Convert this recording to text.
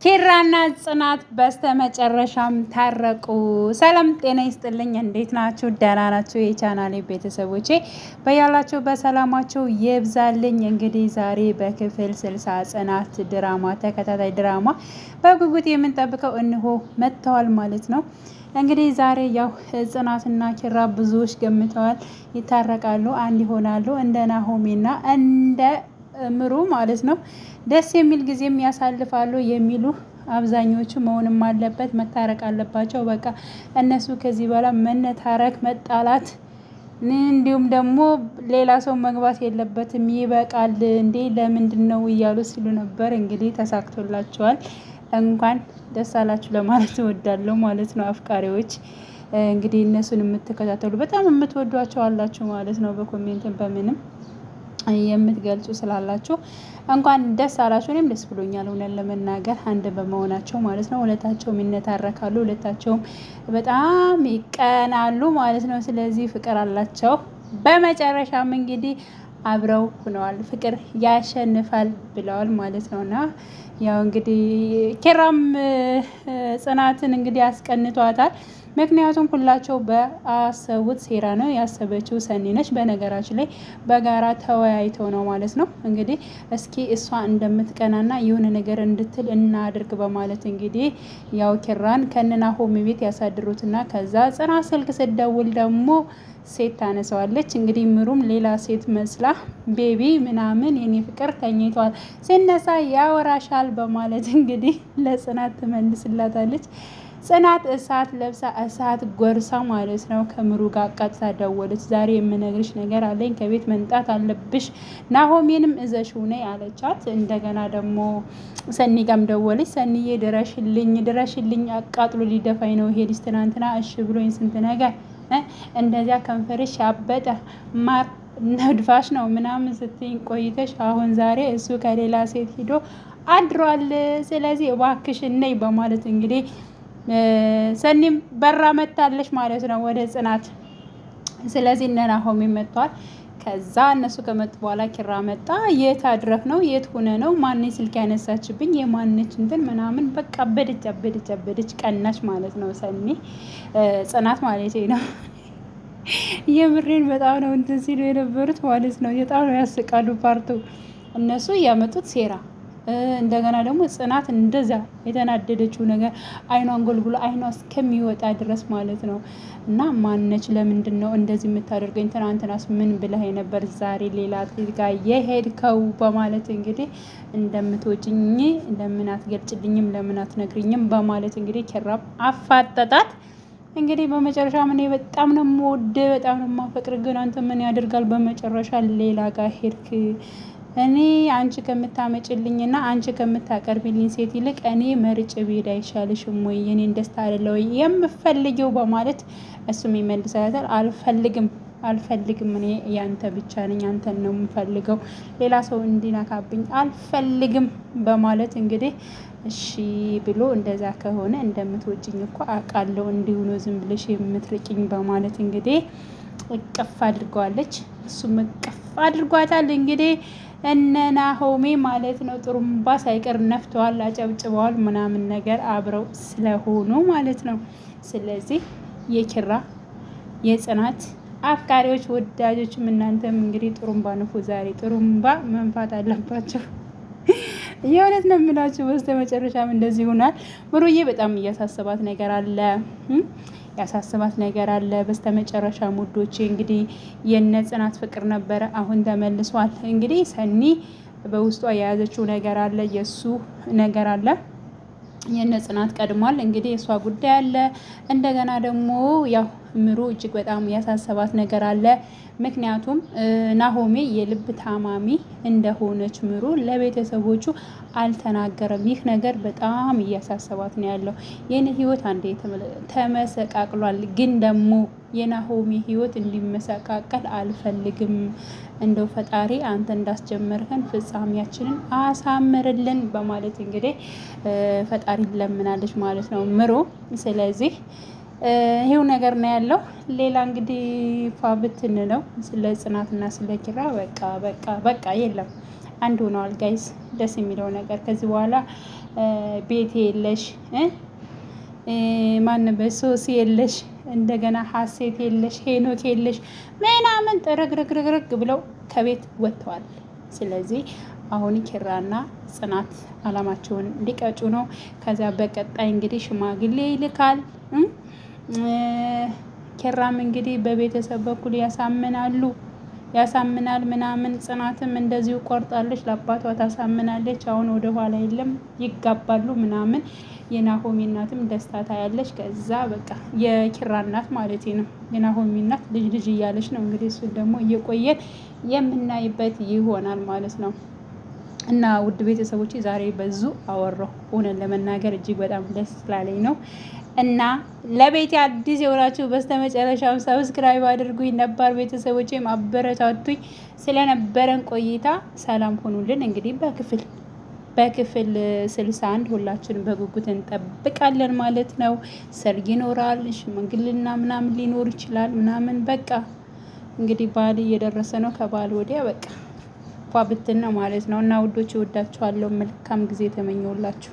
ኪራና ጽናት በስተመጨረሻም ታረቁ። ሰላም ጤና ይስጥልኝ። እንዴት ናችሁ? ደህና ናችሁ? የቻናሌ ቤተሰቦቼ በያላችሁ በሰላማችሁ ይብዛልኝ። እንግዲህ ዛሬ በክፍል 60 ጽናት ድራማ ተከታታይ ድራማ በጉጉት የምንጠብቀው እንሆ መጥተዋል ማለት ነው። እንግዲህ ዛሬ ያው ጽናትና ኪራ ብዙዎች ገምተዋል ይታረቃሉ፣ አንድ ይሆናሉ እንደ ናሆሜና እንደ ምሩ ማለት ነው። ደስ የሚል ጊዜም ያሳልፋሉ የሚሉ አብዛኞቹ መሆንም አለበት መታረቅ አለባቸው። በቃ እነሱ ከዚህ በኋላ መነታረክ መጣላት እንዲሁም ደግሞ ሌላ ሰው መግባት የለበትም ይበቃል እንዴ ለምንድን ነው እያሉ ሲሉ ነበር። እንግዲህ ተሳክቶላቸዋል። እንኳን ደስ አላችሁ ለማለት እወዳለሁ ማለት ነው። አፍቃሪዎች እንግዲህ እነሱን የምትከታተሉ በጣም የምትወዷቸው አላችሁ ማለት ነው። በኮሜንትም በምንም የምትገልጹ ስላላችሁ እንኳን ደስ አላችሁ። እኔም ደስ ብሎኛል እውነት ለመናገር አንድ በመሆናቸው ማለት ነው። ሁለታቸውም ይነታረካሉ፣ ሁለታቸውም በጣም ይቀናሉ ማለት ነው። ስለዚህ ፍቅር አላቸው። በመጨረሻም እንግዲህ አብረው ሆነዋል። ፍቅር ያሸንፋል ብለዋል ማለት ነው። እና ያው እንግዲህ ኪራም ጽናትን እንግዲህ አስቀንቷታል። ምክንያቱም ሁላቸው በአሰቡት ሴራ ነው። ያሰበችው ሰኒ ነች። በነገራችን ላይ በጋራ ተወያይተው ነው ማለት ነው። እንግዲህ እስኪ እሷ እንደምትቀናና የሆነ ነገር እንድትል እናድርግ በማለት እንግዲህ ያው ኪራን ከነናሆም ቤት ያሳድሩትና ከዛ ጽናት ስልክ ስትደውል ደግሞ ሴት ታነሳዋለች። እንግዲህ ምሩም ሌላ ሴት መስላ ቤቢ ምናምን የኔ ፍቅር ተኝቷል ሲነሳ ያወራሻል በማለት እንግዲህ ለጽናት ትመልስላታለች። ጽናት እሳት ለብሳ እሳት ጎርሳ ማለት ነው ከምሩ ጋር ቀጥታ ደወለች። ዛሬ የምነግርሽ ነገር አለኝ፣ ከቤት መንጣት አለብሽ፣ ናሆሜንም እዘሽው ነይ አለቻት። እንደገና ደግሞ ሰኒ ጋም ደወለች። ሰኒዬ ድረሽልኝ አቃጥሎ ሊደፋኝ ነው ይሄ ልጅ ትናንትና እሺ ብሎኝ ስንት ነገር እንደዚያ ከንፈርሽ ያበጠ ማር ነድፋሽ ነው ምናምን ስትይኝ ቆይተሽ አሁን ዛሬ እሱ ከሌላ ሴት ሂዶ አድሯል። ስለዚህ እባክሽ ነይ በማለት እንግዲህ ሰኒም በራ መታለች ማለት ነው ወደ ጽናት። ስለዚህ እነ ናሆሜ መጥቷል። ከዛ እነሱ ከመጡ በኋላ ኪራ መጣ። የት አድረህ ነው? የት ሆነ ነው? ማን ስልክ ያነሳችብኝ? የማነች እንትን ምናምን በቃ አበደች ቀናች ማለት ነው። ሰኒ ጽናት ማለት ነው። የምሬን በጣም ነው እንትን ሲሉ የነበሩት ማለት ነው። በጣም ነው ያስቃሉ። ፓርቱ እነሱ ያመጡት ሴራ እንደገና ደግሞ ጽናት እንደዛ የተናደደችው ነገር አይኗን ጎልጉሎ አይኗ እስከሚወጣ ድረስ ማለት ነው። እና ማነች? ለምንድን ነው እንደዚህ የምታደርገኝ? ትናንትናስ ምን ብለህ ነበር? ዛሬ ሌላ ጋር የሄድከው? በማለት እንግዲህ እንደምትወጪኝ ለምን አትገልጭልኝም? ለምን አትነግሪኝም? በማለት እንግዲህ ኪራም አፋጠጣት። እንግዲህ በመጨረሻ ምን በጣም ነው የምወድ በጣም ነው የማፈቅር፣ ግን አንተ ምን ያደርጋል በመጨረሻ ሌላ ጋር ሄድክ። እኔ አንቺ ከምታመጭልኝና አንቺ ከምታቀርብልኝ ሴት ይልቅ እኔ መርጬ ብሄድ አይሻልሽም ወይ? የኔን ደስታ አይደለ ወይ የምፈልገው? በማለት እሱም ይመልሳታል። አልፈልግም እኔ ያንተ ብቻ ነኝ፣ አንተን ነው የምፈልገው፣ ሌላ ሰው እንዲነካብኝ አልፈልግም በማለት እንግዲህ እሺ ብሎ እንደዛ ከሆነ እንደምትወጂኝ እኮ አውቃለሁ፣ እንዲሁ ነው ዝም ብለሽ የምትርቂኝ በማለት እንግዲህ እቅፍ አድርገዋለች። እሱም እቅፍ አድርጓታል። እንግዲህ እነ ናሆሜ ማለት ነው ጥሩምባ ሳይቀር ነፍተዋል፣ አጨብጭበዋል ምናምን ነገር አብረው ስለሆኑ ማለት ነው። ስለዚህ የኪራ የጽናት አፍቃሪዎች ወዳጆችም እናንተም እንግዲህ ጥሩምባ ንፉ። ዛሬ ጥሩምባ መንፋት አለባቸው። የእውነት ነው የምላችሁ። በስተመጨረሻም እንደዚህ ሆኗል። ምሩዬ በጣም እያሳሰባት ነገር አለ በስተመጨረሻ ሙዶቼ እንግዲህ የነ ጽናት ፍቅር ነበረ፣ አሁን ተመልሷል። እንግዲህ ሰኒ በውስጧ የያዘችው ነገር አለ፣ የእሱ ነገር አለ። የነ ጽናት ቀድሟል። እንግዲህ የእሷ ጉዳይ አለ። እንደገና ደግሞ ያው ምሩ እጅግ በጣም ያሳሰባት ነገር አለ። ምክንያቱም ናሆሜ የልብ ታማሚ እንደሆነች ምሩ ለቤተሰቦቹ አልተናገረም። ይህ ነገር በጣም እያሳሰባት ነው ያለው። የኔ ህይወት አንዴ ተመሰቃቅሏል፣ ግን ደግሞ የናሆሜ ህይወት እንዲመሰቃቀል አልፈልግም። እንደው ፈጣሪ አንተ እንዳስጀመርከን ፍጻሜያችንን አሳምርልን በማለት እንግዲህ ፈጣሪ ለምናለች ማለት ነው ምሩ። ስለዚህ ይሄው ነገር ነው ያለው። ሌላ እንግዲህ ፋብትን ነው ስለ ጽናትና ስለ ኪራ በቃ የለም አንድ ሆነዋል ጋይስ። ደስ የሚለው ነገር ከዚህ በኋላ ቤት የለሽ ማንበት ሶሲ የለሽ እንደገና ሀሴት የለሽ ሄኖክ የለሽ ምናምን ጥርግርግርግ ብለው ከቤት ወጥተዋል። ስለዚህ አሁን ኪራና ጽናት አላማቸውን ሊቀጩ ነው። ከዛ በቀጣይ እንግዲህ ሽማግሌ ይልካል። ኪራም እንግዲህ በቤተሰብ በኩል ያሳምናል ምናምን። ጽናትም እንደዚሁ ቆርጣለች፣ ለአባቷ ታሳምናለች። አሁን ወደ ኋላ የለም ይጋባሉ ምናምን። የናሆሚ እናትም ደስታ ታያለች። ከዛ በቃ የኪራ እናት ማለት ነው። የናሆሚ እናት ልጅ እያለች ነው እንግዲህ። እሱን ደግሞ እየቆየን የምናይበት ይሆናል ማለት ነው። እና ውድ ቤተሰቦች ዛሬ በዙ አወራሁ። እውነት ለመናገር እጅግ በጣም ደስ ስላለኝ ነው። እና ለቤት አዲስ የሆናችሁ በስተመጨረሻም ሰብስክራይብ አድርጉኝ፣ ነባር ቤተሰቦቼም አበረታቱኝ። ስለነበረን ቆይታ ሰላም ሆኑልን። እንግዲህ በክፍል 61 ሁላችንም በጉጉት እንጠብቃለን ማለት ነው። ሰርግ ይኖራል፣ ሽምግልና ምናምን ሊኖር ይችላል ምናምን። በቃ እንግዲህ በዓል እየደረሰ ነው። ከበዓል ወዲያ በቃ ፏ ብትን ነው ማለት ነው። እና ውዶች እወዳችኋለሁ። መልካም ጊዜ ተመኘውላችሁ።